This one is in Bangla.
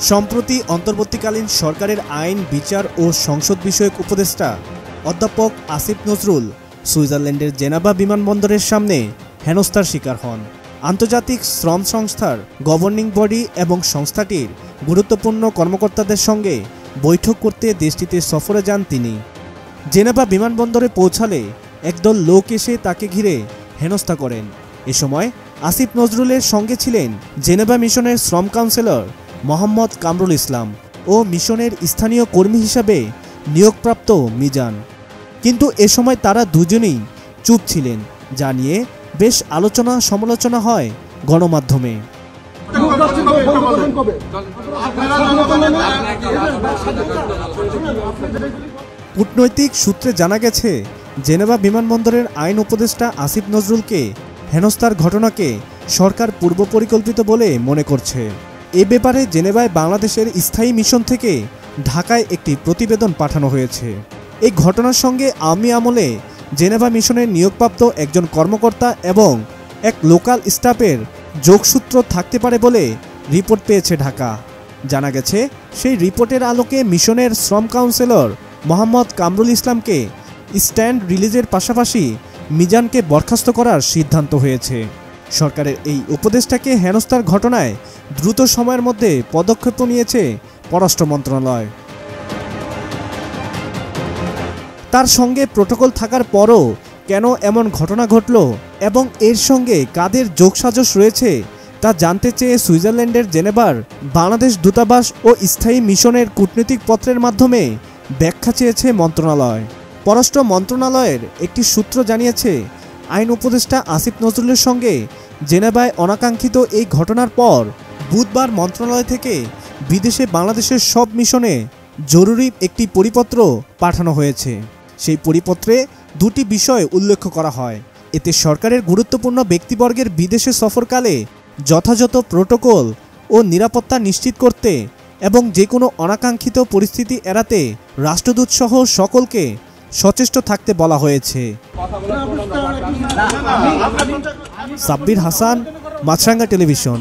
সম্প্রতি অন্তর্বর্তীকালীন সরকারের আইন, বিচার ও সংসদ বিষয়ক উপদেষ্টা অধ্যাপক আসিফ নজরুল সুইজারল্যান্ডের জেনেভা বিমানবন্দরের সামনে হেনস্থার শিকার হন। আন্তর্জাতিক শ্রম সংস্থার গভর্নিং বডি এবং সংস্থাটির গুরুত্বপূর্ণ কর্মকর্তাদের সঙ্গে বৈঠক করতে দেশটিতে সফরে যান তিনি। জেনেভা বিমানবন্দরে পৌঁছালে একদল লোক এসে তাকে ঘিরে হেনস্থা করেন। এ সময় আসিফ নজরুলের সঙ্গে ছিলেন জেনেভা মিশনের শ্রম কাউন্সিলর মোহাম্মদ কামরুল ইসলাম ও মিশনের স্থানীয় কর্মী হিসাবে নিয়োগপ্রাপ্ত মিজান। কিন্তু এ সময় তারা দুজনেই চুপ ছিলেন, যা নিয়ে বেশ আলোচনা সমালোচনা হয় গণমাধ্যমে। কূটনৈতিক সূত্রে জানা গেছে, জেনেভা বিমানবন্দরের আইন উপদেষ্টা আসিফ নজরুলকে হেনস্থার ঘটনাকে সরকার পূর্ব পরিকল্পিত বলে মনে করছে। এ ব্যাপারে জেনেভায় বাংলাদেশের স্থায়ী মিশন থেকে ঢাকায় একটি প্রতিবেদন পাঠানো হয়েছে। এই ঘটনার সঙ্গে আওয়ামী আমলে জেনেভা মিশনের নিয়োগপ্রাপ্ত একজন কর্মকর্তা এবং এক লোকাল স্টাফের যোগসূত্র থাকতে পারে বলে রিপোর্ট পেয়েছে ঢাকা। জানা গেছে, সেই রিপোর্টের আলোকে মিশনের শ্রম কাউন্সিলর মোহাম্মদ কামরুল ইসলামকে স্ট্যান্ড রিলিজের পাশাপাশি মিজানকে বরখাস্ত করার সিদ্ধান্ত হয়েছে। সরকারের এই উপদেষ্টাকে হেনস্থার ঘটনায় দ্রুত সময়ের মধ্যে পদক্ষেপ নিয়েছে পররাষ্ট্র মন্ত্রণালয়। তার সঙ্গে প্রোটোকল থাকার পরও কেন এমন ঘটনা ঘটল এবং এর সঙ্গে কাদের যোগসাজশ রয়েছে তা জানতে চেয়ে সুইজারল্যান্ডের জেনেভার বাংলাদেশ দূতাবাস ও স্থায়ী মিশনের কূটনৈতিক পত্রের মাধ্যমে ব্যাখ্যা চেয়েছে মন্ত্রণালয়। পররাষ্ট্র মন্ত্রণালয়ের একটি সূত্র জানিয়েছে, আইন উপদেষ্টা আসিফ নজরুলের সঙ্গে জেনেভায় অনাকাঙ্ক্ষিত এই ঘটনার পর বুধবার মন্ত্রণালয় থেকে বিদেশে বাংলাদেশের সব মিশনে জরুরি একটি পরিপত্র পাঠানো হয়েছে। সেই পরিপত্রে দুটি বিষয় উল্লেখ করা হয়। এতে সরকারের গুরুত্বপূর্ণ ব্যক্তিবর্গের বিদেশে সফরকালে যথাযথ প্রোটোকল ও নিরাপত্তা নিশ্চিত করতে এবং যে কোনো অনাকাঙ্ক্ষিত পরিস্থিতি এড়াতে রাষ্ট্রদূত সহ সকলকে সচেষ্ট থাকতে বলা হয়েছে। সাব্বির হাসান, মাছরাঙ্গা টেলিভিশন।